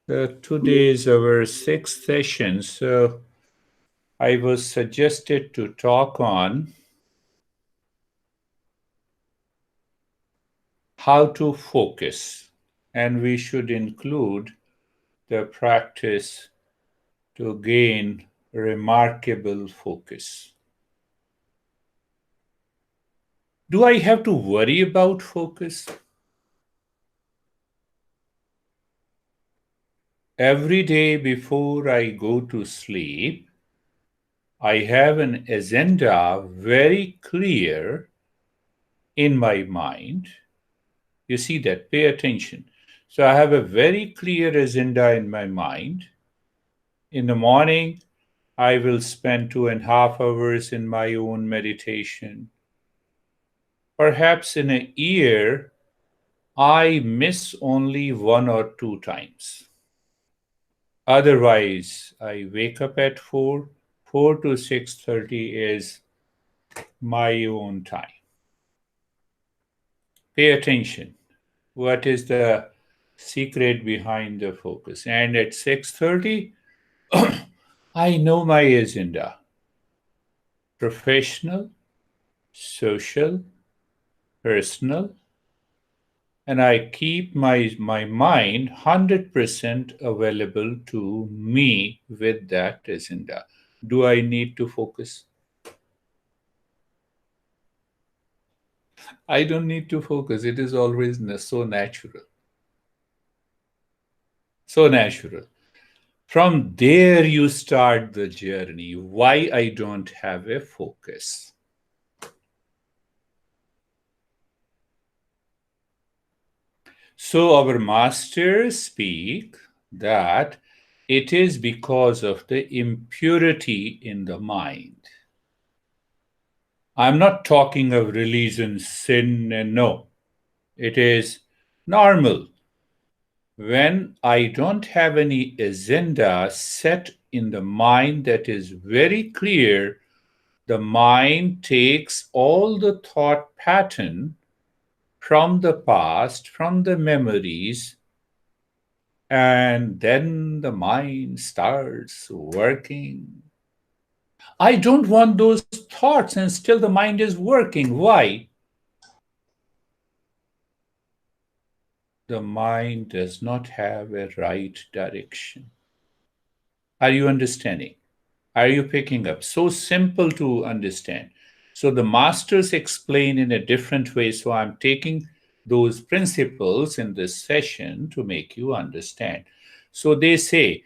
Today is our sixth session, so I was suggested to talk on how to focus, and we should include the practice to gain remarkable focus. Do I have to worry about focus? Every day before I go to sleep, I have an agenda very clear in my mind. You see that? Pay attention. So I have a very clear agenda in my mind. In the morning, I will spend 2.5 hours in my own meditation. Perhaps in a year, I miss only 1 or 2 times. Otherwise, I wake up at 4. 4 to 6:30 is my own time. Pay attention. What is the secret behind the focus? And at 6:30, I know my agenda: professional, social, personal, and I keep my mind 100% available to me with that agenda. Do I need to focus? I don't need to focus. It is always so natural. So natural. From there, you start the journey. Why I don't have a focus? So, our masters speak that it is because of the impurity in the mind. I'm not talking of religion, sin, and no. It is normal. When I don't have any agenda set in the mind that is very clear, the mind takes all the thought pattern from the past, from the memories, and then the mind starts working. I don't want those thoughts, and still the mind is working. Why? The mind does not have a right direction. Are you understanding? Are you picking up? So simple to understand. So the masters explain in a different way. So I'm taking those principles in this session to make you understand. So they say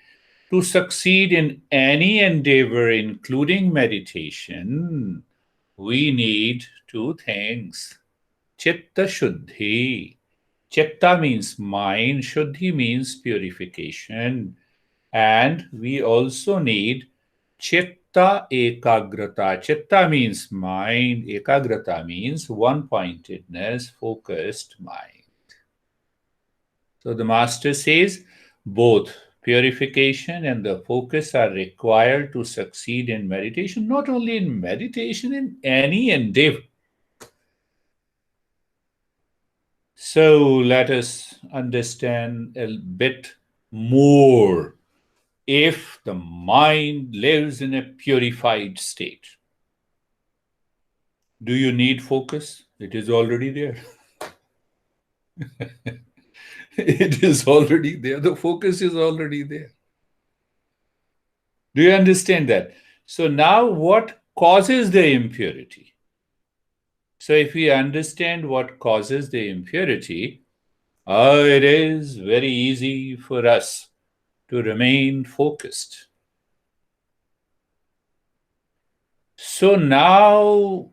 to succeed in any endeavor, including meditation, we need two things: Chitta Shuddhi. Chitta means mind, Shuddhi means purification. And we also need Chitta Ekagrata. Chitta means mind, Ekagrata means one pointedness, focused mind. So the master says both purification and the focus are required to succeed in meditation, not only in meditation, in any endeavor. So let us understand a bit more. If the mind lives in a purified state, do you need focus? It is already there. It is already there. The focus is already there. Do you understand that? So now what causes the impurity? So if we understand what causes the impurity, it is very easy for us to remain focused. So now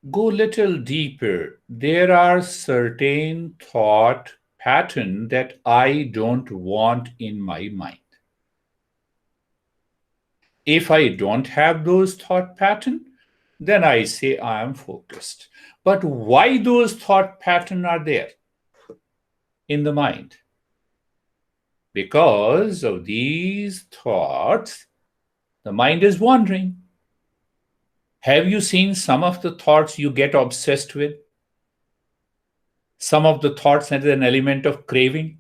go little deeper. There are certain thought pattern that I don't want in my mind. If I don't have those thought pattern, then I say I am focused. But why those thought pattern are there in the mind? Because of these thoughts, the mind is wandering. Have you seen some of the thoughts you get obsessed with? Some of the thoughts have an element of craving.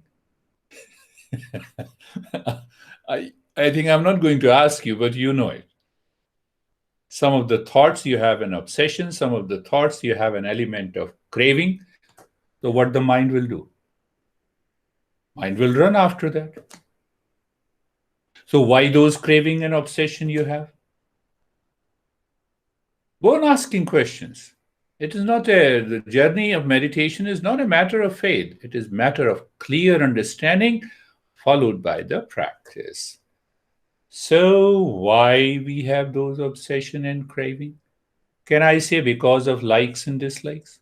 I think I'm not going to ask you, but you know it. Some of the thoughts you have an obsession, some of the thoughts you have an element of craving. So, what the mind will do? Mind will run after that. So, why those craving and obsession you have? Go on asking questions. It is not the journey of meditation is not a matter of faith. It is matter of clear understanding followed by the practice. So why we have those obsession and craving? Can I say because of likes and dislikes?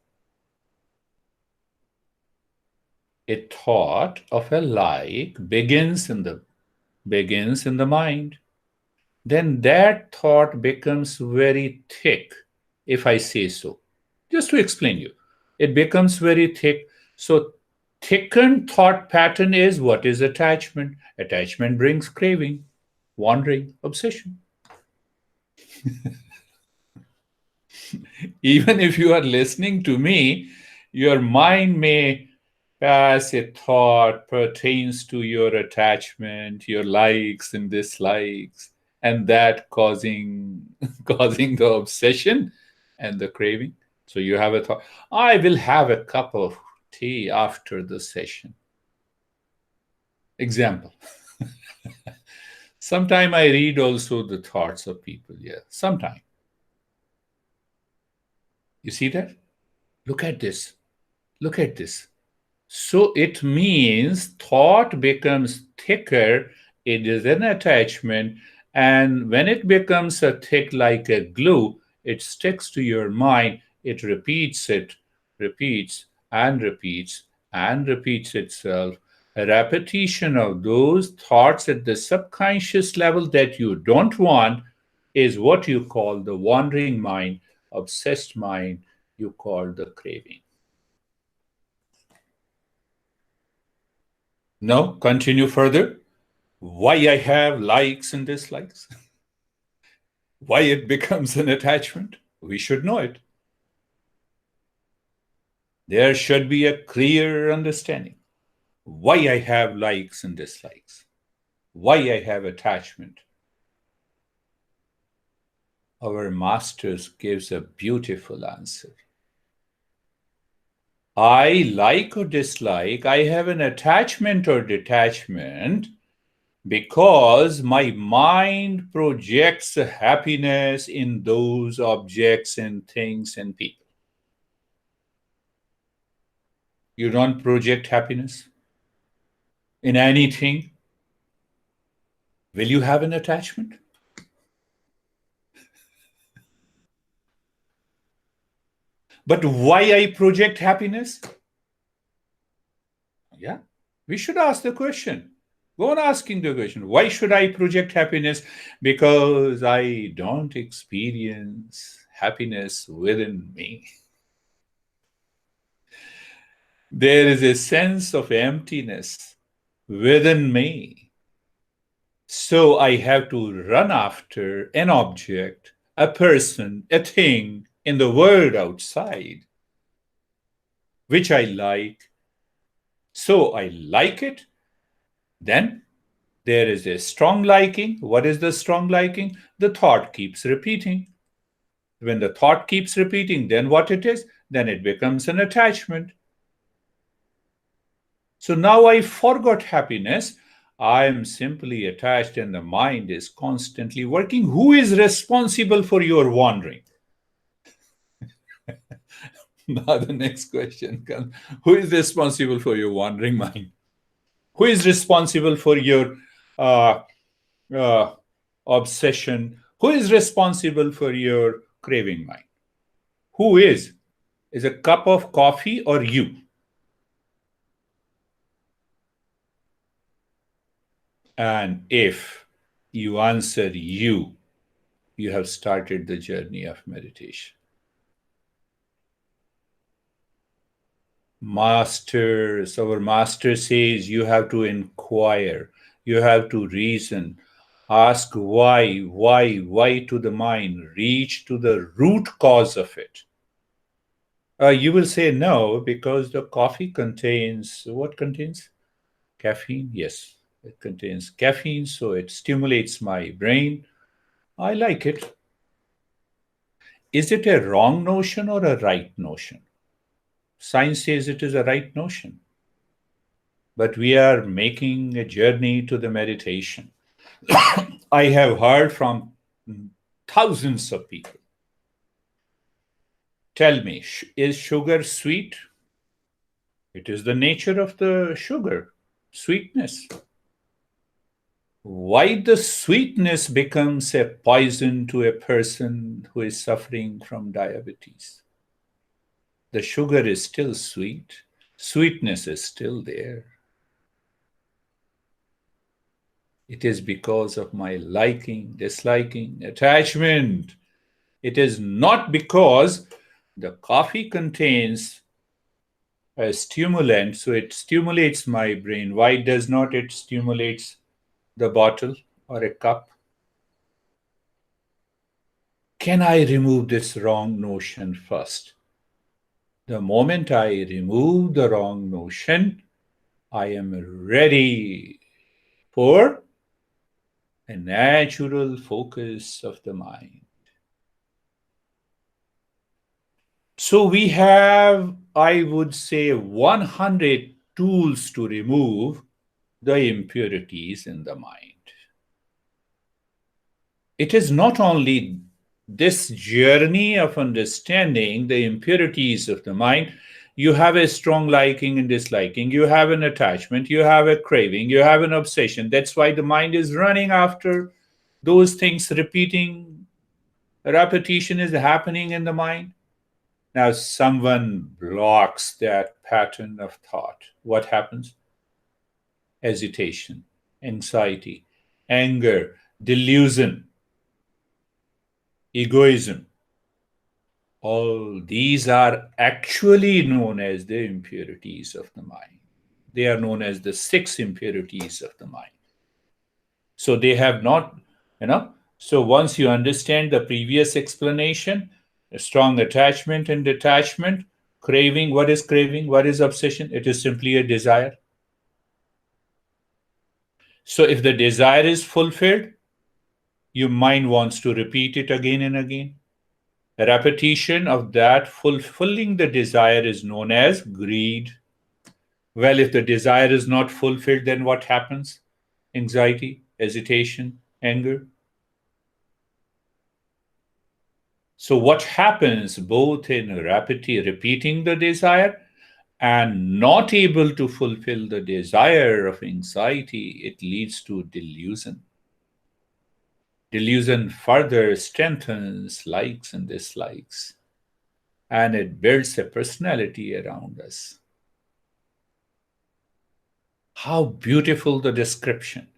A thought of a like begins in the mind. Then that thought becomes very thick, if I say so. Just to explain you, it becomes very thick. So, thickened thought pattern is what is attachment? Attachment brings craving, wandering, obsession. Even if you are listening to me, your mind may pass a thought pertains to your attachment, your likes and dislikes, and that causing causing the obsession and the craving. So you have a thought, I will have a cup of tea after the session. Example. Sometime I read also the thoughts of people. Yeah, sometime. You see that? Look at this. Look at this. So it means thought becomes thicker, it is an attachment, and when it becomes a thick like a glue, it sticks to your mind, it repeats and repeats and repeats itself. A repetition of those thoughts at the subconscious level that you don't want is what you call the wandering mind, obsessed mind, you call the craving. No, continue further. Why I have likes and dislikes, why it becomes an attachment. We should know it. There should be a clear understanding. Why I have likes and dislikes, why I have attachment. Our masters gives a beautiful answer. I like or dislike, I have an attachment or detachment because my mind projects happiness in those objects and things and people. You don't project happiness in anything. Will you have an attachment? But why I project happiness? Yeah, we should ask the question. Go on asking the question. Why should I project happiness? Because I don't experience happiness within me. There is a sense of emptiness within me. So I have to run after an object, a person, a thing in the world outside, which I like. So I like it. Then there is a strong liking. What is the strong liking? The thought keeps repeating. When the thought keeps repeating, then what it is? Then it becomes an attachment. So now I forgot happiness. I am simply attached and the mind is constantly working. Who is responsible for your wandering? Now the next question comes. Who is responsible for your wandering mind? Who is responsible for your uh, uh, obsession? Who is responsible for your craving mind? Who is? Is a cup of coffee or you? And if you answer you have started the journey of meditation. Our master says you have to inquire, you have to reason, ask why to the mind, reach to the root cause of it. You will say no, because the coffee contains what contains? Caffeine? Yes. It contains caffeine, so it stimulates my brain. I like it. Is it a wrong notion or a right notion? Science says it is a right notion. But we are making a journey to the meditation. I have heard from thousands of people. Tell me, is sugar sweet? It is the nature of the sugar, sweetness. Why the sweetness becomes a poison to a person who is suffering from diabetes? The sugar is still sweet, sweetness is still there. It is because of my liking, disliking, attachment. It is not because the coffee contains a stimulant, so it stimulates my brain. Why does not it stimulates the bottle or a cup? Can I remove this wrong notion first? The moment I remove the wrong notion, I am ready for a natural focus of the mind. So we have, I would say, 100 tools to remove the impurities in the mind. It is not only this journey of understanding the impurities of the mind. You have a strong liking and disliking, you have an attachment, you have a craving, you have an obsession. That's why the mind is running after those things, repeating. Repetition is happening in the mind. Now, someone blocks that pattern of thought. What happens? Agitation, anxiety, anger, delusion, egoism. All these are actually known as the impurities of the mind. They are known as the six impurities of the mind. So they have not, so once you understand the previous explanation, a strong attachment and detachment, craving, what is craving? What is obsession? It is simply a desire. So if the desire is fulfilled, your mind wants to repeat it again and again. A repetition of that fulfilling the desire is known as greed. Well, if the desire is not fulfilled, then what happens? Anxiety, hesitation, anger. So, what happens both in repeating the desire and not able to fulfill the desire of anxiety, it leads to delusion. Delusion further strengthens likes and dislikes, and it builds a personality around us. How beautiful the description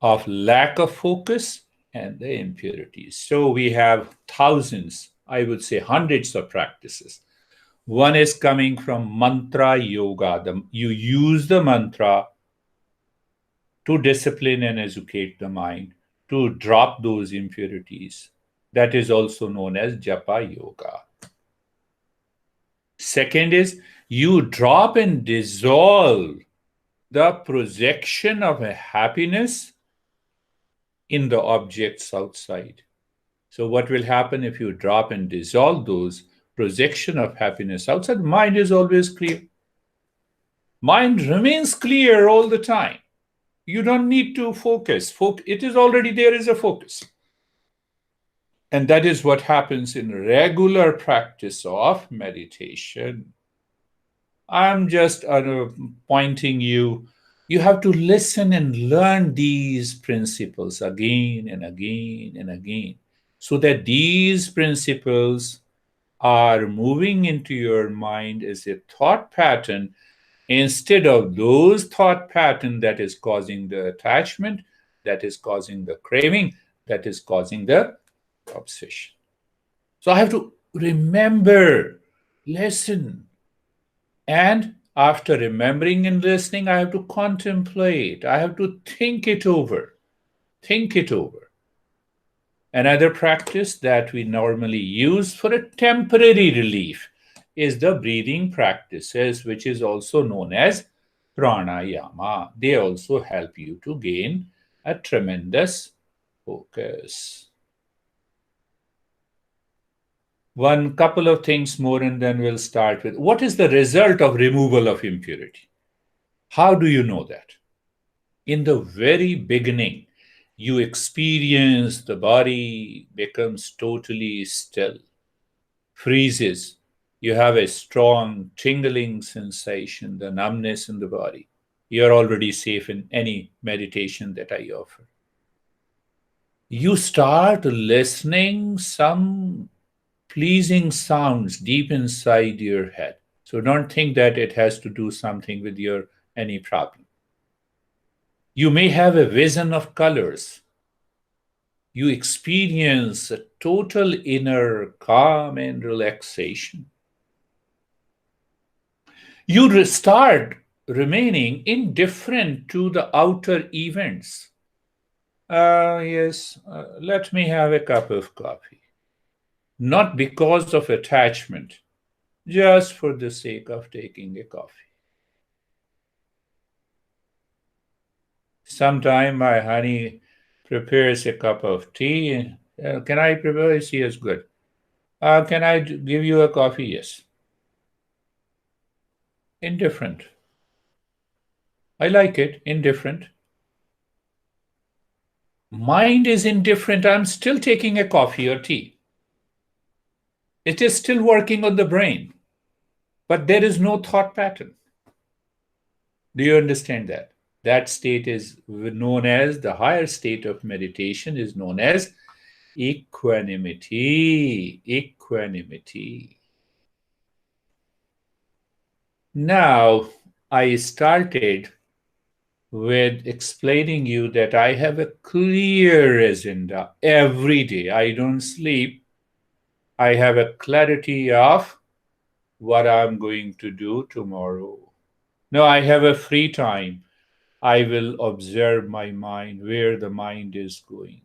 of lack of focus and the impurities. So we have thousands, I would say hundreds of practices. One is coming from mantra yoga. You use the mantra to discipline and educate the mind, to drop those impurities. That is also known as japa yoga. Second is you drop and dissolve the projection of a happiness in the objects outside. So what will happen if you drop and dissolve those projection of happiness outside? Mind is always clear. Mind remains clear all the time. You don't need to focus. It is already there as a focus. And that is what happens in regular practice of meditation. I'm just pointing you. You have to listen and learn these principles again and again and again, so that these principles are moving into your mind as a thought pattern instead of those thought pattern that is causing the attachment, that is causing the craving, that is causing the obsession. So I have to remember, listen, and after remembering and listening, I have to contemplate. I have to think it over. Think it over. Another practice that we normally use for a temporary relief is the breathing practices, which is also known as pranayama. They also help you to gain a tremendous focus. One couple of things more, and then we'll start with what is the result of removal of impurity? How do you know that? In the very beginning, you experience the body becomes totally still, freezes. You have a strong tingling sensation, the numbness in the body. You're already safe in any meditation that I offer. You start listening some pleasing sounds deep inside your head. So don't think that it has to do something with your any problem. You may have a vision of colors. You experience a total inner calm and relaxation. You start remaining indifferent to the outer events. Yes, let me have a cup of coffee. Not because of attachment, just for the sake of taking a coffee. Sometime my honey prepares a cup of tea. Can I prepare? She is good. Can I give you a coffee? Yes. Indifferent. I like it. Indifferent. Mind is indifferent. I'm still taking a coffee or tea. It is still working on the brain, but there is no thought pattern. Do you understand that? That state is known as the higher state of meditation, is known as equanimity. Equanimity. Now, I started with explaining you that I have a clear agenda every day. I don't sleep. I have a clarity of what I'm going to do tomorrow. No, I have a free time. I will observe my mind, where the mind is going.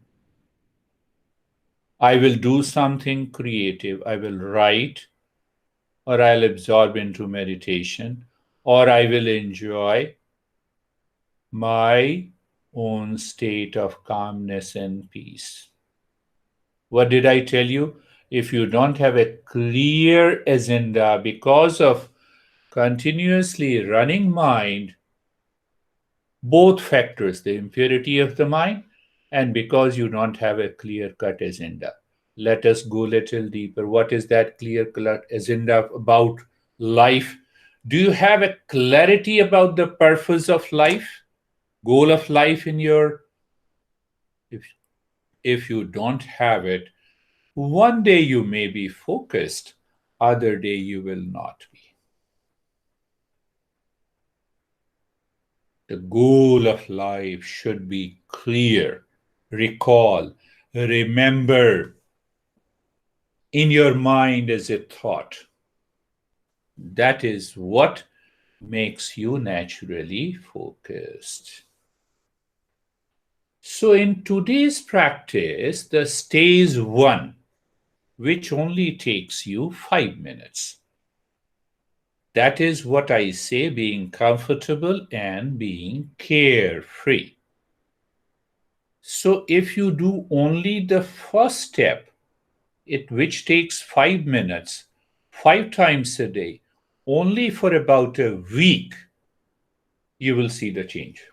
I will do something creative. I will write, or I'll absorb into meditation, or I will enjoy my own state of calmness and peace. What did I tell you? If you don't have a clear agenda because of continuously running mind, both factors, the impurity of the mind and because you don't have a clear cut agenda. Let us go a little deeper. What is that clear cut agenda about life? Do you have a clarity about the purpose of life, goal of life in your if if you don't have it, one day you may be focused, other day you will not be. The goal of life should be clear. Recall, remember in your mind as a thought. That is what makes you naturally focused. So, in today's practice, the stage one, which only takes you 5 minutes. That is what I say, being comfortable and being carefree. So if you do only the first step, which takes 5 minutes, 5 times a day, only for about a week, you will see the change.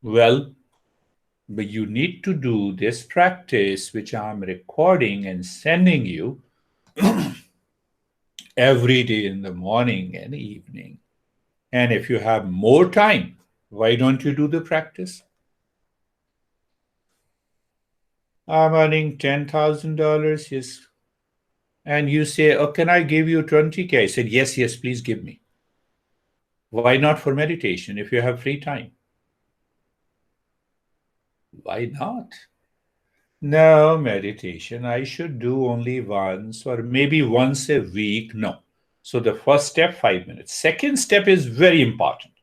Well, but you need to do this practice, which I'm recording and sending you every day in the morning and evening. And if you have more time, why don't you do the practice? I'm earning $10,000. Yes. And you say, oh, can I give you 20K? I said, yes, yes, please give me. Why not for meditation if you have free time? Why not? No, meditation, I should do only once or maybe once a week. No. So the first step, 5 minutes. Second step is very important.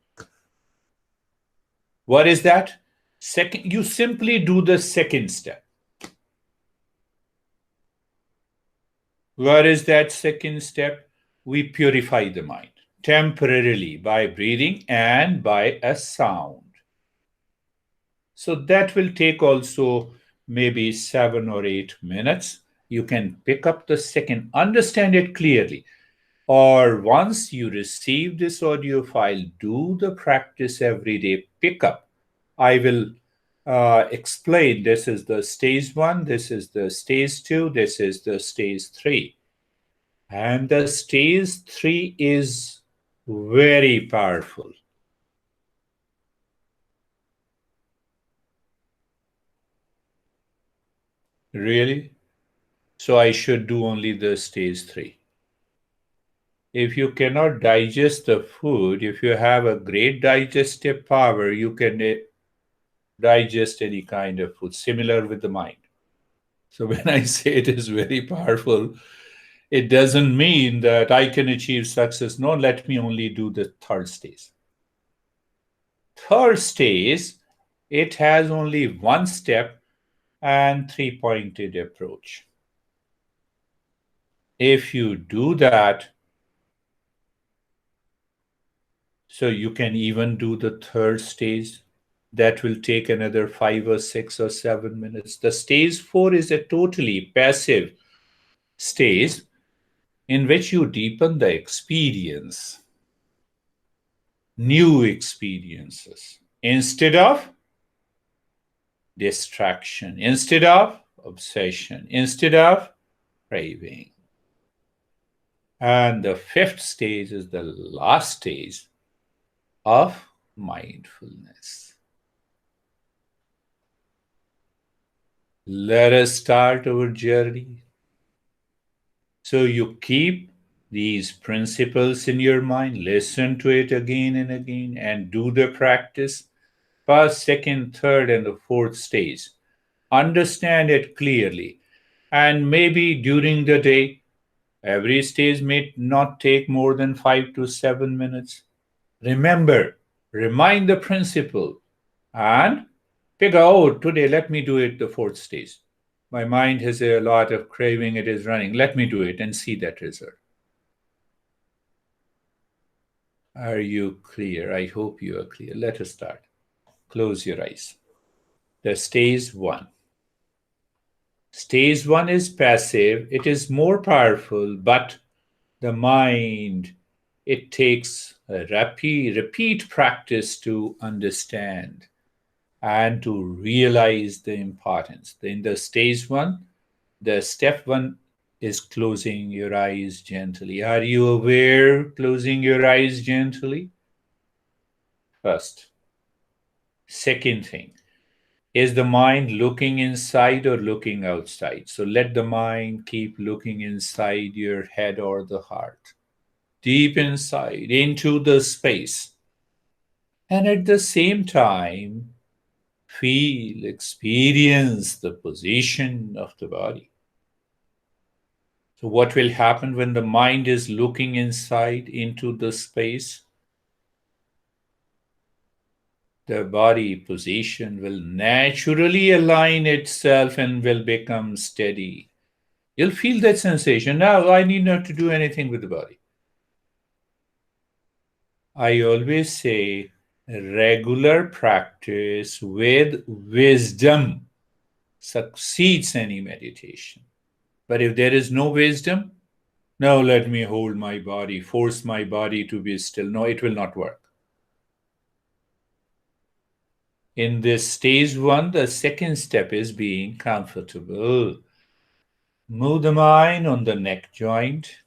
What is that? Second, you simply do the second step. What is that second step? We purify the mind. temporarily by breathing and by a sound. So that will take also maybe 7 or 8 minutes. You can pick up the second, understand it clearly. Or once you receive this audio file, do the practice every day. Pick up. I will explain this is the stage one, this is the stage two, this is the stage three. And the stage three is very powerful. Really? So I should do only the stage three. If you cannot digest the food, if you have a great digestive power, you can digest any kind of food, similar with the mind. So when I say it is very powerful, it doesn't mean that I can achieve success. No, let me only do the third stage. Third stage, it has only one step and three-pointed approach. If you do that, so you can even do the third stage. That will take another 5 or 6 or 7 minutes. The stage four is a totally passive stage in which you deepen the experience, new experiences, instead of distraction, instead of obsession, instead of craving. And the fifth stage is the last stage of mindfulness. Let us start our journey. So you keep these principles in your mind, listen to it again and again, and do the practice. First, second, third, and the fourth stage. Understand it clearly. And maybe during the day, every stage may not take more than 5 to 7 minutes. Remember, remind the principle and figure out today, let me do it the fourth stage. My mind has a lot of craving, it is running. Let me do it and see that result. Are you clear? I hope you are clear. Let us start. Close your eyes. The stage one. Stage one is passive, it is more powerful, but the mind, it takes a repeat practice to understand and to realize the importance. In the stage one, the step one is closing your eyes gently. Are you aware closing your eyes gently? First. Second thing, is the mind looking inside or looking outside? So let the mind keep looking inside your head or the heart, deep inside, into the space. And at the same time, feel, experience the position of the body. So, what will happen when the mind is looking inside into the space? The body position will naturally align itself and will become steady. You'll feel that sensation. Now, I need not to do anything with the body. I always say regular practice with wisdom succeeds any meditation. But if there is no wisdom, no, let me hold my body, force my body to be still. No, it will not work. In this stage one, the second step is being comfortable. Move the mind on the neck joint.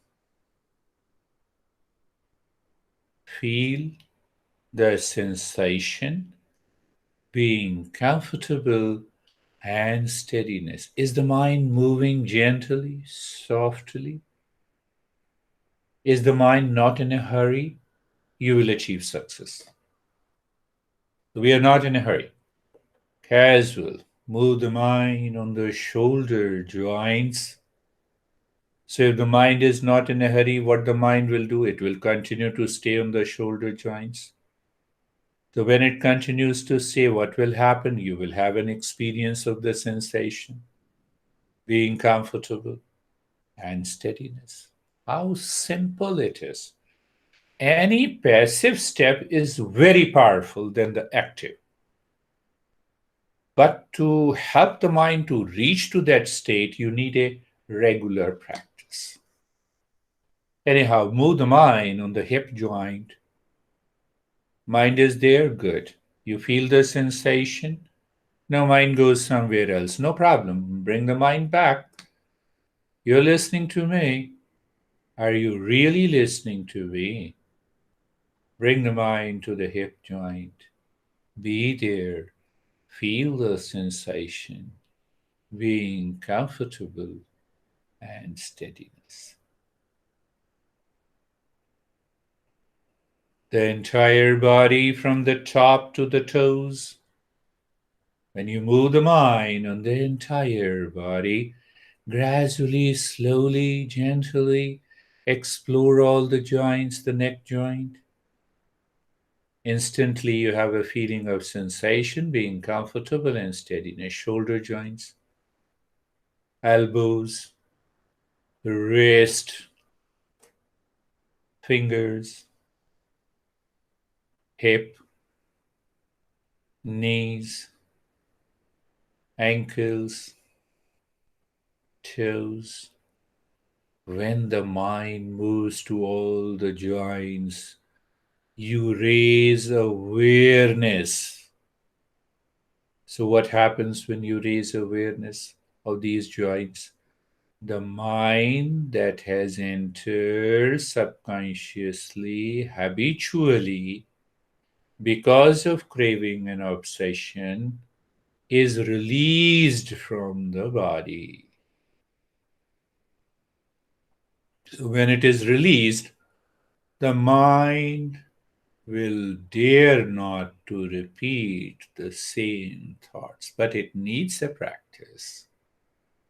Feel the sensation, being comfortable and steadiness. Is the mind moving gently, softly? Is the mind not in a hurry? You will achieve success. We are not in a hurry. Casual. Move the mind on the shoulder joints. So if the mind is not in a hurry, what the mind will do? It will continue to stay on the shoulder joints. So when it continues to stay, what will happen? You will have an experience of the sensation, being comfortable, and steadiness. How simple it is. Any passive step is very powerful than the active. But to help the mind to reach to that state, you need a regular practice. Anyhow, move the mind on the hip joint. Mind is there, good. You feel the sensation. Now mind goes somewhere else. No problem. Bring the mind back. You're listening to me. Are you really listening to me? Bring the mind to the hip joint. Be there. Feel the sensation. Being comfortable and steadiness. The entire body from the top to the toes. When you move the mind on the entire body, gradually, slowly, gently explore all the joints, the neck joint. Instantly, you have a feeling of sensation, being comfortable and steadiness. Shoulder joints, elbows, wrist, fingers, hip, knees, ankles, toes. When the mind moves to all the joints, you raise awareness. So, what happens when you raise awareness of these joints? The mind that has entered subconsciously, habitually, because of craving and obsession, is released from the body. So when it is released, the mind will dare not to repeat the same thoughts, but it needs a practice.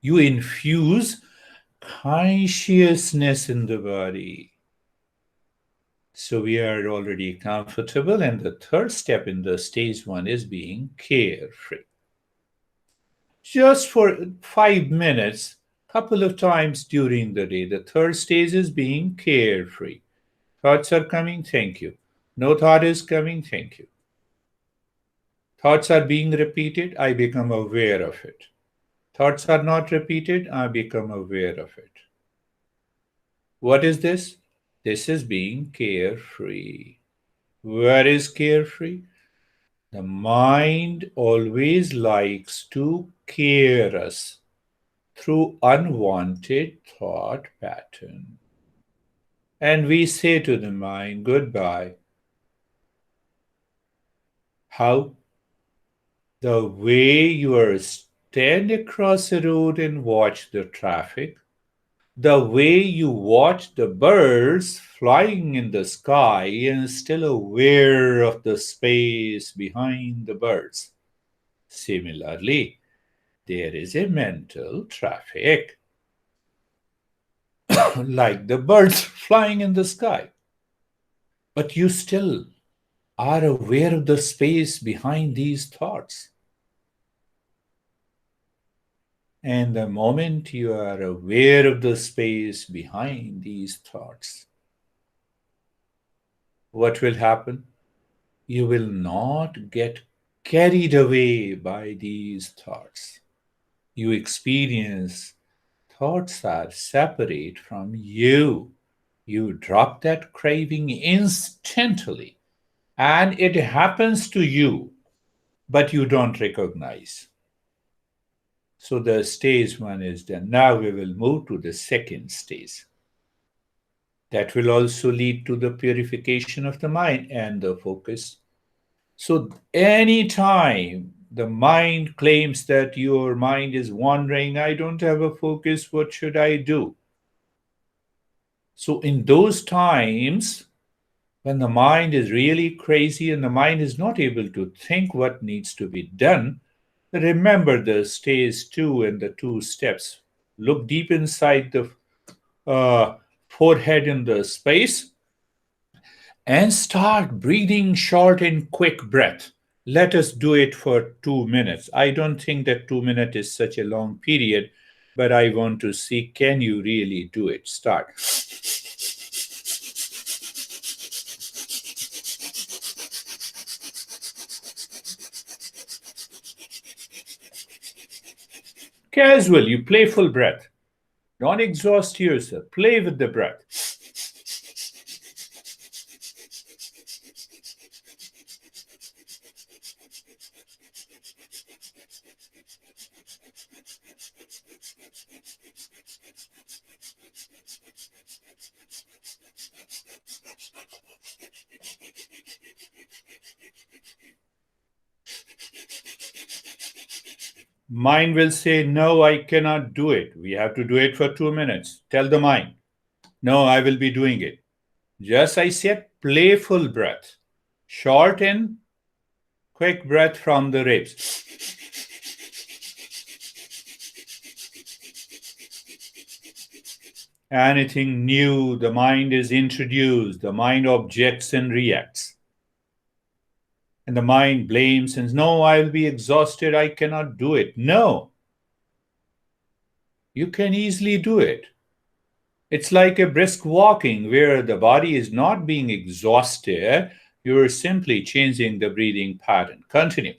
You infuse consciousness in the body. So we are already comfortable, and the third step in the stage one is being carefree. Just for 5 minutes, couple of times during the day. The third stage is being carefree. Thoughts are coming, thank you. No thought is coming, thank you. Thoughts are being repeated, I become aware of it. Thoughts are not repeated, I become aware of it. What is this? This is being carefree. Where is carefree? The mind always likes to care us through unwanted thought pattern. And we say to the mind, goodbye. How? The way you are stand across a road and watch the traffic, the way you watch the birds flying in the sky and still aware of the space behind the birds. Similarly, there is a mental traffic, like the birds flying in the sky. But you still are aware of the space behind these thoughts. And the moment you are aware of the space behind these thoughts, what will happen? You will not get carried away by these thoughts. You experience thoughts are separate from you. You drop that craving instantly, and it happens to you, but you don't recognize. So the stage one is done. Now we will move to the second stage. That will also lead to the purification of the mind and the focus. So anytime the mind claims that your mind is wandering, I don't have a focus, what should I do? So in those times, when the mind is really crazy and the mind is not able to think what needs to be done, remember the stage two and the two steps. Look deep inside the forehead in the space and start breathing short and quick breath. Let us do it for 2 minutes. I don't think that 2 minutes is such a long period, but I want to see, can you really do it? Start. Casual, you playful breath. Don't exhaust yourself. Play with the breath. Mind will say, no, I cannot do it. We have to do it for 2 minutes. Tell the mind, no, I will be doing it. Just I said playful breath. Short in, quick breath from the ribs. Anything new, the mind is introduced, the mind objects and reacts. And the mind blames and says, no, I'll be exhausted, I cannot do it. No, you can easily do it. It's like a brisk walking where the body is not being exhausted. You're simply changing the breathing pattern. Continue.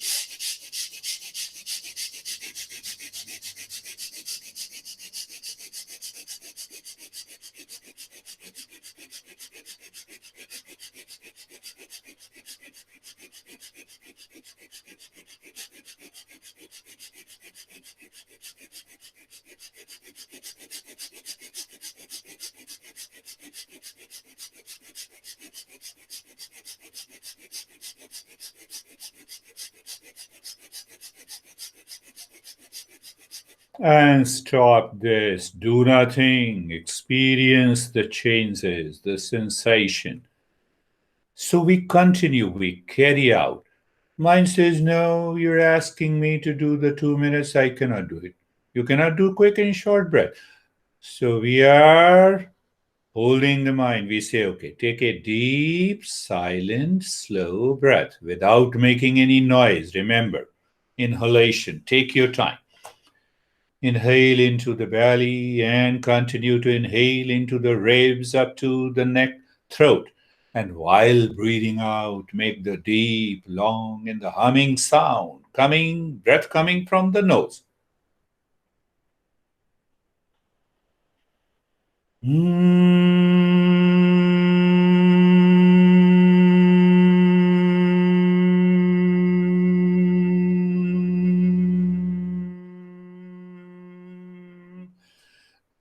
And stop this. Do nothing. Experience the changes, the sensation. So we continue, we carry out. Mind says, no, you're asking me to do the 2 minutes. I cannot do it. You cannot do quick and short breath. So we are holding the mind. We say, okay, take a deep, silent, slow breath without making any noise. Remember, inhalation. Take your time. Inhale into the belly and continue to inhale into the ribs up to the neck, throat. And while breathing out, make the deep, long, and the humming sound breath coming from the nose.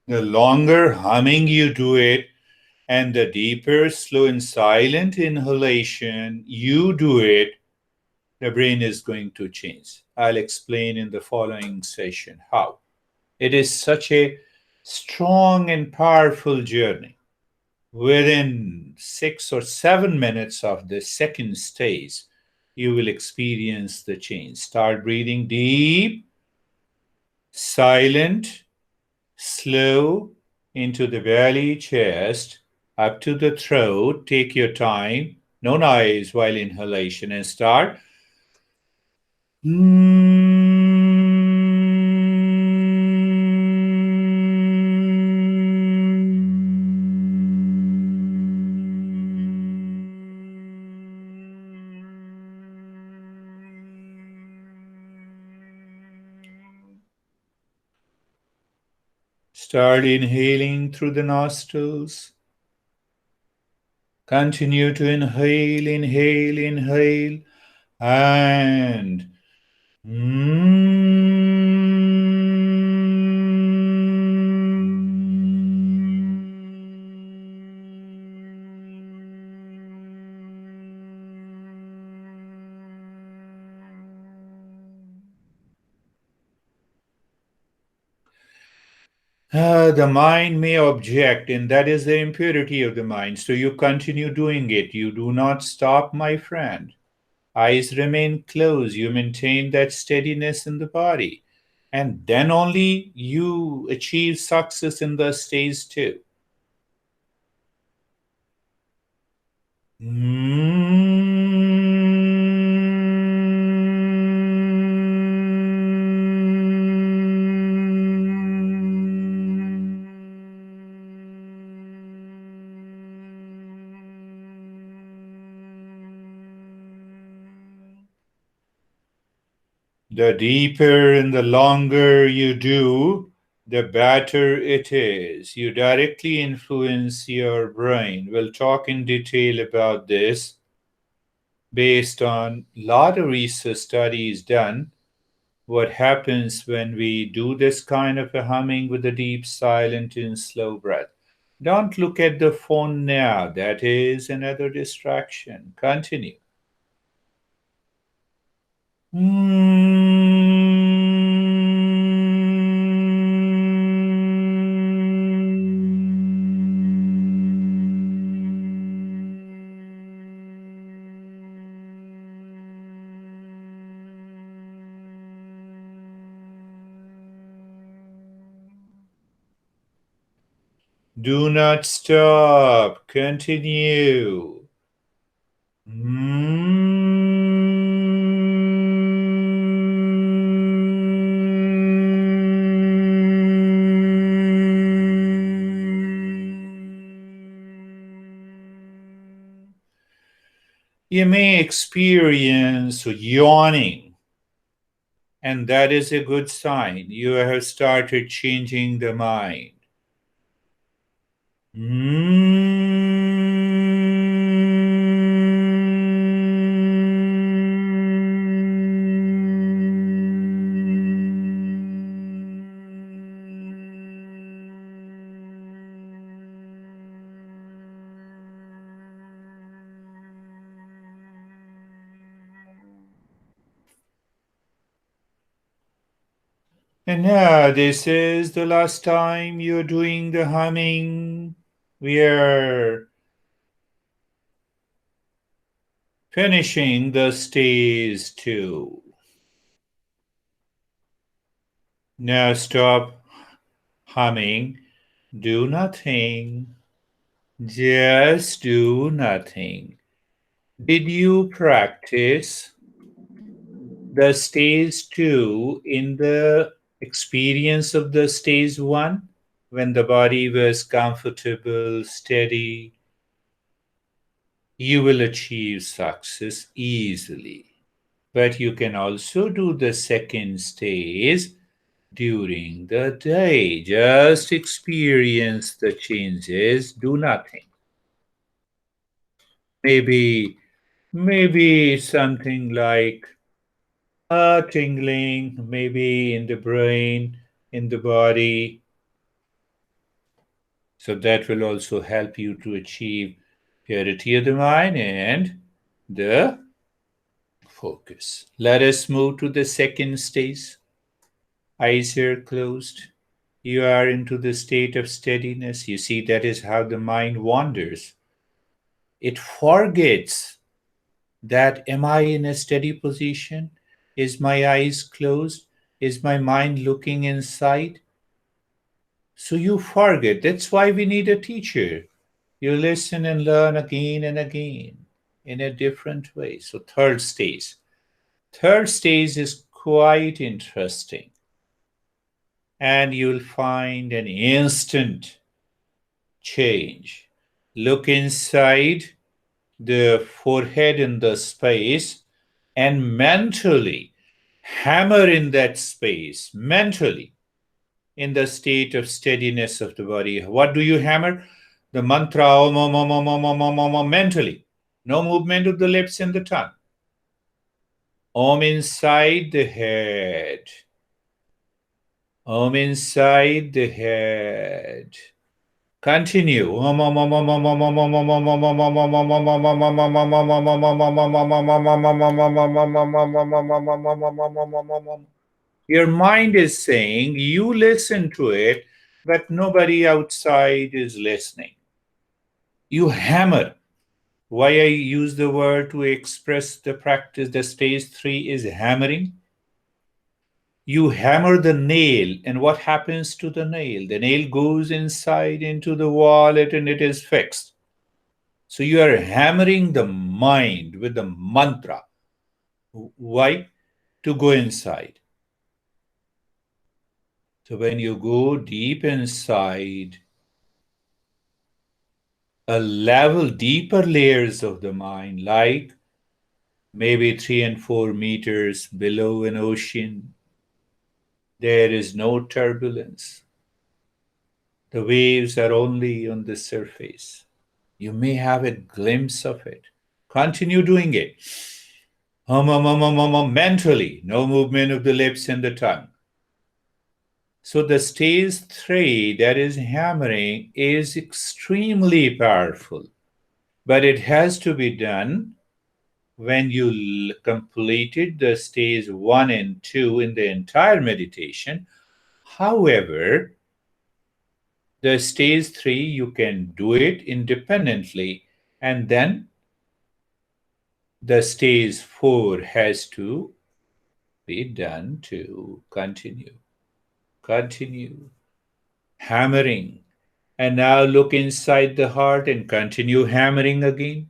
The longer humming you do it, and the deeper, slow, and silent inhalation you do it, the brain is going to change. I'll explain in the following session how. It is such a strong and powerful journey. Within 6 or 7 minutes of the second stage, you will experience the change. Start breathing deep, silent, slow into the belly, chest, up to the throat. Take your time, no noise while inhalation, and start. Start inhaling through the nostrils. Continue to inhale, inhale, inhale, and the mind may object, and that is the impurity of the mind. So you continue doing it. You do not stop, my friend. Eyes remain closed. You maintain that steadiness in the body. And then only you achieve success in the stage two. The deeper and the longer you do, the better it is. You directly influence your brain. We'll talk in detail about this based on a lot of research studies done. What happens when we do this kind of a humming with a deep, silent, and slow breath? Don't look at the phone now. That is another distraction. Continue. Do not stop. Continue. You may experience yawning, and that is a good sign. You have started changing the mind. And now, this is the last time you're doing the humming. We are finishing the stage 2. Now, stop humming. Do nothing. Just do nothing. Did you practice the stage 2 in the experience of the stage 1 when the body was comfortable, steady? You will achieve success easily. But you can also do the second stage during the day. Just experience the changes, do nothing. Maybe something like a tingling, maybe in the brain, in the body. So that will also help you to achieve purity of the mind and the focus. Let us move to the second stage. Eyes are closed. You are into the state of steadiness. You see, that is how the mind wanders. It forgets that am I in a steady position? Is my eyes closed? Is my mind looking inside? So you forget. That's why we need a teacher. You listen and learn again and again in a different way. So, third stage. Third stage is quite interesting. And you'll find an instant change. Look inside the forehead in the space and mentally hammer in that space, mentally, in the state of steadiness of the body. What do you hammer? The mantra om, om, om, om, om, om, om, om, om, mentally. No movement of the lips and the tongue. Om inside the head. Om inside the head. Continue. Your mind is saying you listen to it, but nobody outside is listening. You hammer. Why I use the word to express the practice, the stage 3 is hammering. You hammer the nail, and what happens to the nail? The nail goes inside into the wallet and it is fixed. So you are hammering the mind with the mantra. Why? To go inside. So when you go deep inside, a level deeper layers of the mind, like maybe 3 and 4 meters below an ocean. There is no turbulence. The waves are only on the surface. You may have a glimpse of it. Continue doing it. Mentally, no movement of the lips and the tongue. So the stage 3, that is hammering, is extremely powerful. But it has to be done when you completed the stage 1 and 2 in the entire meditation. However, the stage 3, you can do it independently, and then the stage 4 has to be done to continue. Continue hammering. And now look inside the heart and continue hammering again.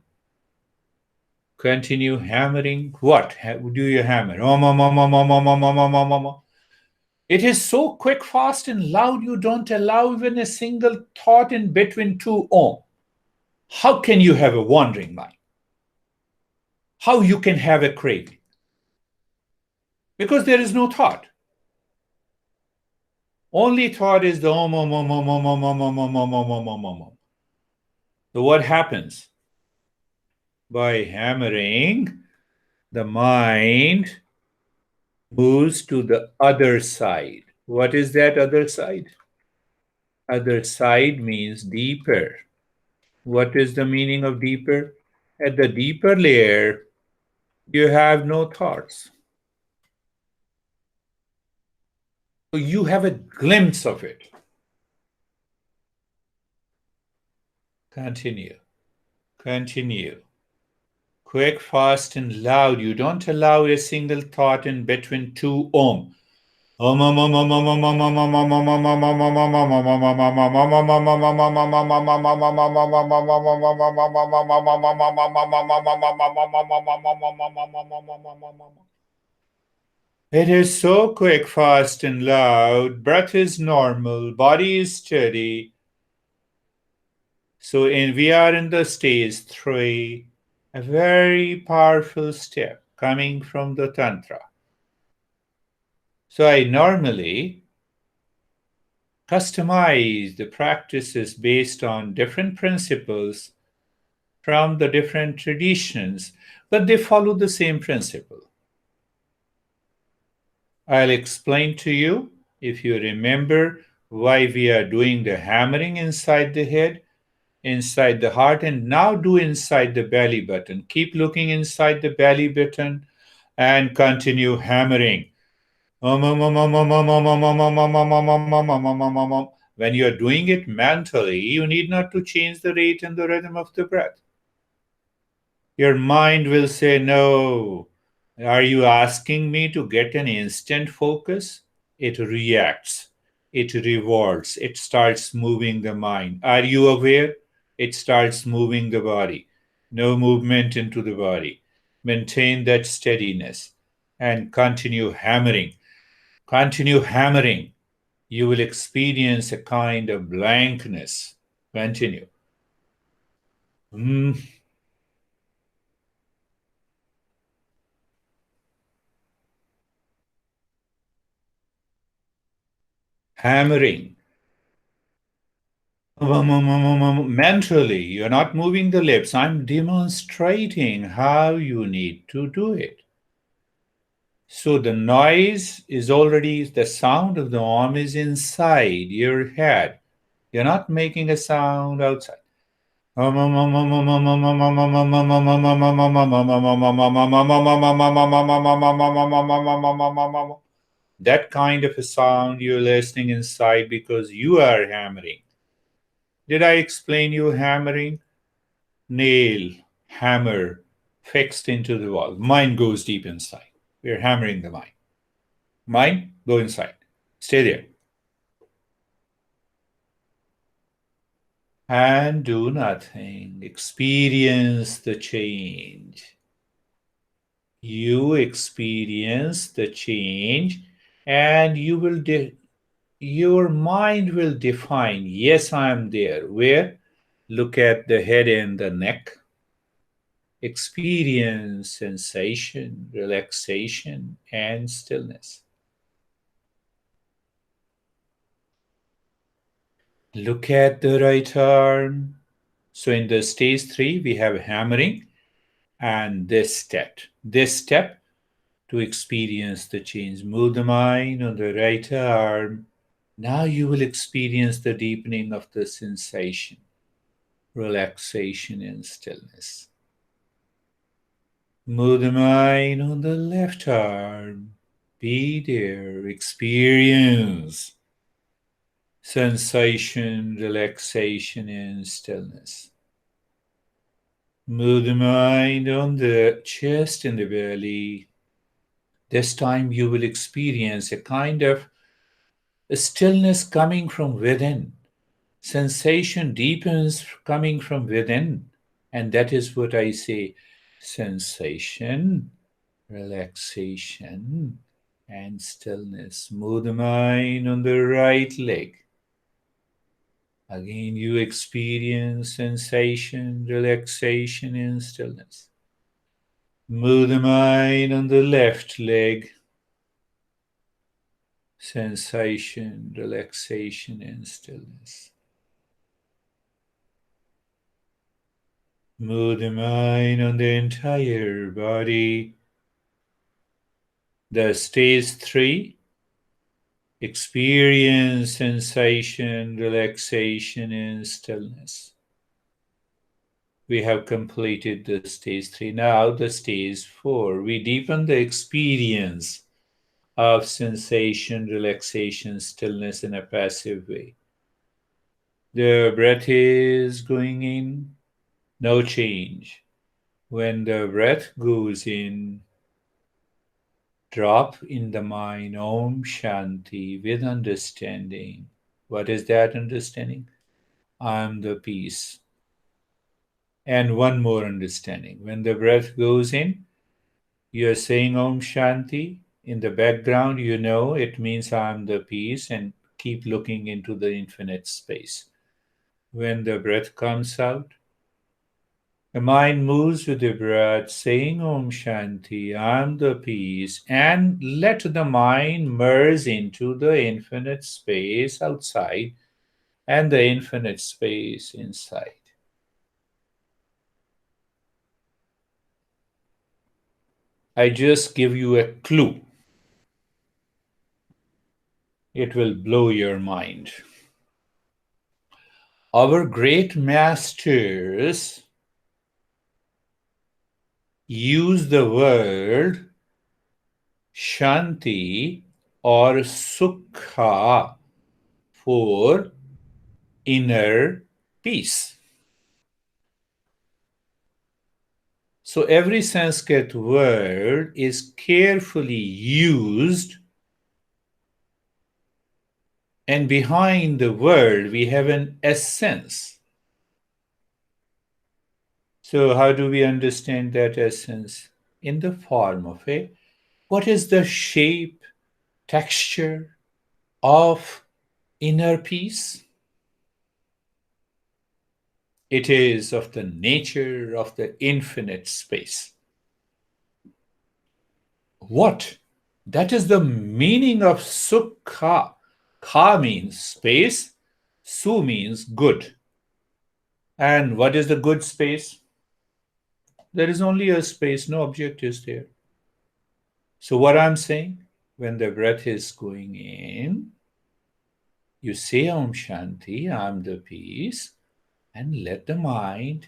Continue hammering. What do you hammer? It is so quick, fast, and loud you don't allow even a single thought in between two om. How can you have a wandering mind? How you can have a craving? Because there is no thought. Only thought is the om, om, om, om, om, om, om, om, om, om, om, om, om, om. So what happens? By hammering, the mind moves to the other side. What is that other side? Other side means deeper. What is the meaning of deeper? At the deeper layer, you have no thoughts. So you have a glimpse of it. Continue. Continue. Quick, fast, and loud. You don't allow a single thought in between two om. It is so quick, fast, and loud. Breath is normal. Body is steady. So we are in the stage 3, a very powerful step coming from the Tantra. So I normally customize the practices based on different principles from the different traditions, but they follow the same principle. I'll explain to you, if you remember, why we are doing the hammering inside the head, inside the heart, and now do inside the belly button. Keep looking inside the belly button and continue hammering. When you are doing it mentally, you need not to change the rate and the rhythm of the breath. Your mind will say, no. Are you asking me to get an instant focus? It reacts. It rewards. It starts moving the mind. Are you aware? It starts moving the body. No movement into the body. Maintain that steadiness and continue hammering. Continue hammering. You will experience a kind of blankness. Continue. Hammering. Mentally, you're not moving the lips. I'm demonstrating how you need to do it. So the noise is already, the sound of the om is inside your head. You're not making a sound outside. That kind of a sound you're listening inside because you are hammering. Did I explain you hammering? Nail, hammer, fixed into the wall. Mind goes deep inside. We're hammering the mind. Mind, go inside. Stay there. And do nothing. Experience the change. You experience the change, and your mind will define, yes, I am there. Where? Look at the head and the neck. experience sensation, relaxation, and stillness. Look at the right arm. So in the stage 3, we have hammering and this step. This step to experience the change. Move the mind on the right arm. Now you will experience the deepening of the sensation, relaxation, and stillness. Move the mind on the left arm. Be there, experience sensation, relaxation, and stillness. Move the mind on the chest and the belly. This time you will experience a kind of a stillness coming from within. Sensation deepens coming from within. And that is what I say sensation, relaxation, and stillness. Move the mind on the right leg. Again, you experience sensation, relaxation, and stillness. Move the mind on the left leg. Sensation, relaxation, and stillness. Move the mind on the entire body. The stage 3, experience sensation, relaxation, and stillness. We have completed the stage 3. Now the stage 4. We deepen the experience of sensation, relaxation, stillness in a passive way. The breath is going in, no change. When the breath goes in, drop in the mind Om Shanti with understanding. What is that understanding? I am the peace. And one more understanding. When the breath goes in, you are saying Om Shanti. In the background, you know it means I am the peace and keep looking into the infinite space. When the breath comes out, the mind moves with the breath, saying Om Shanti, I am the peace, and let the mind merge into the infinite space outside and the infinite space inside. I just give you a clue. It will blow your mind. Our great masters use the word Shanti or Sukha for inner peace. So every Sanskrit word is carefully used, and behind the word we have an essence. So how do we understand that essence? In the form of what is the shape, texture of inner peace? It is of the nature of the infinite space. What? That is the meaning of sukha. Ka means space, su means good. And what is the good space? There is only a space, no object is there. So, what I'm saying, when the breath is going in, you say Om Shanti, I'm the peace, and let the mind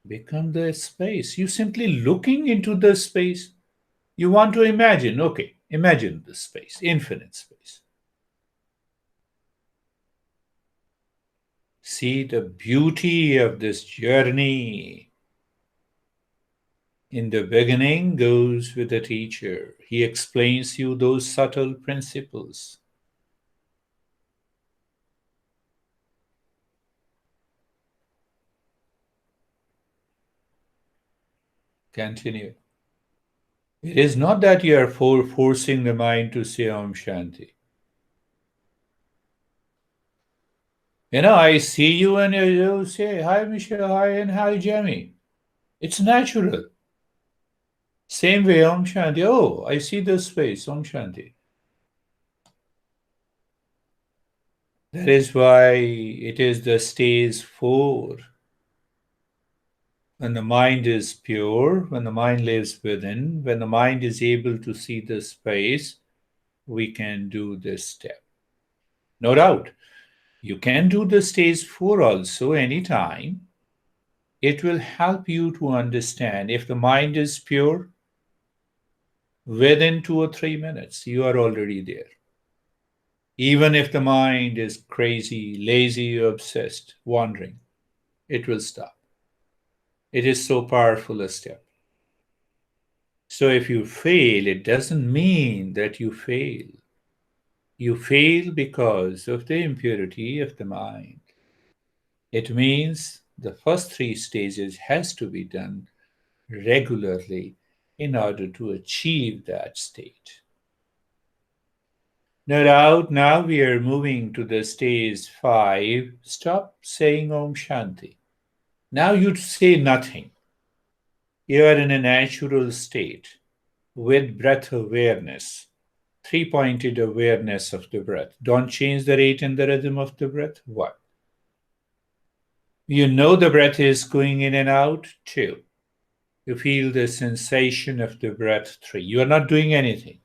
become the space. You simply looking into the space. You want to imagine, okay, imagine the space, infinite space. See the beauty of this journey. In the beginning goes with the teacher. He explains you those subtle principles. Continue. It is not that you are forcing the mind to say Om Shanti. I see you and you say, hi, Michelle, hi, and hi, Jamie. It's natural. Same way, Om Shanti. Oh, I see the space, Om Shanti. That is why it is the stage 4. When the mind is pure, when the mind lives within, when the mind is able to see the space, we can do this step. No doubt, you can do the stage 4 also anytime. It will help you to understand if the mind is pure, within 2 or 3 minutes, you are already there. Even if the mind is crazy, lazy, obsessed, wandering, it will stop. It is so powerful a step. So if you fail, it doesn't mean that you fail. You fail because of the impurity of the mind. It means the first 3 stages has to be done regularly in order to achieve that state. No doubt, now we are moving to the stage 5. Stop saying Om Shanti. Now you say nothing. You are in a natural state with breath awareness, 3 pointed awareness of the breath. Don't change the rate and the rhythm of the breath. 1. You know the breath is going in and out. 2. You feel the sensation of the breath. 3. You are not doing anything.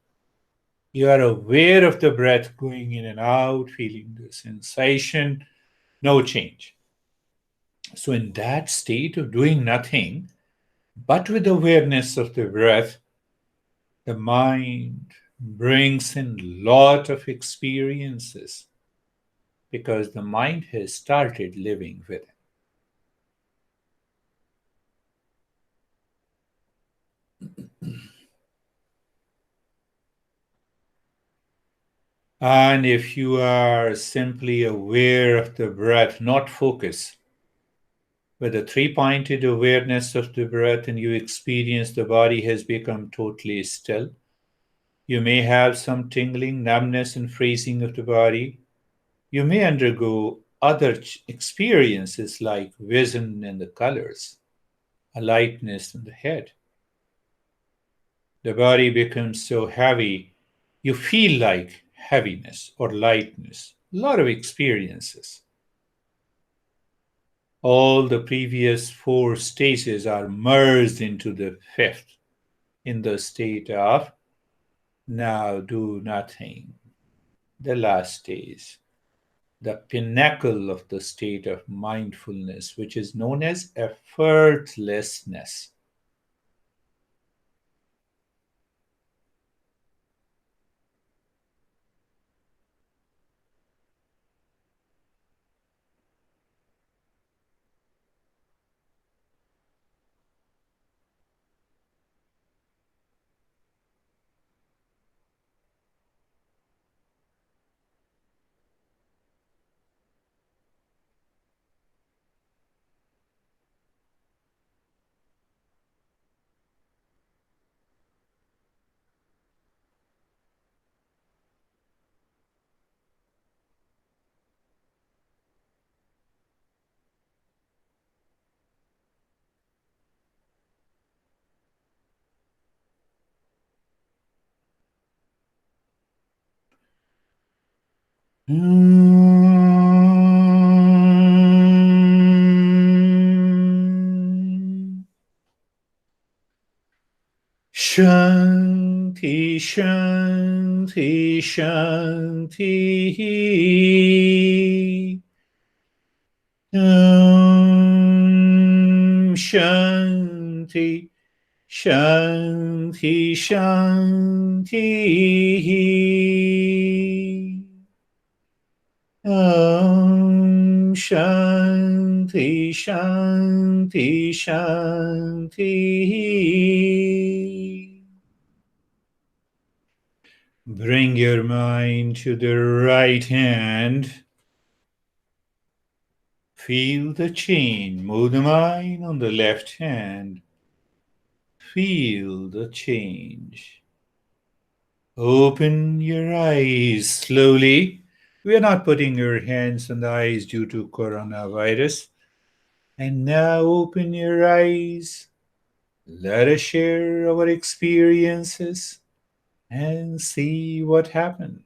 You are aware of the breath going in and out, feeling the sensation, no change. So, in that state of doing nothing, but with awareness of the breath, the mind brings in lot of experiences because the mind has started living with it. And if you are simply aware of the breath, not focus, with a 3 pointed awareness of the breath, and you experience the body has become totally still, you may have some tingling, numbness, and freezing of the body. You may undergo other experiences like vision and the colors, a lightness in the head. The body becomes so heavy, you feel like heaviness or lightness. A lot of experiences. All the previous 4 stages are merged into the 5th in the state of now do nothing. The last stage, the pinnacle of the state of mindfulness, which is known as effortlessness. Shanti, Shanti, Shanti. Shanti, Shanti, Shanti. Shanti, Shanti, Shanti. Bring your mind to the right hand. Feel the change. Move the mind on the left hand. Feel the change. Open your eyes slowly. We are not putting your hands on the eyes due to coronavirus. And now open your eyes. Let us share our experiences and see what happens.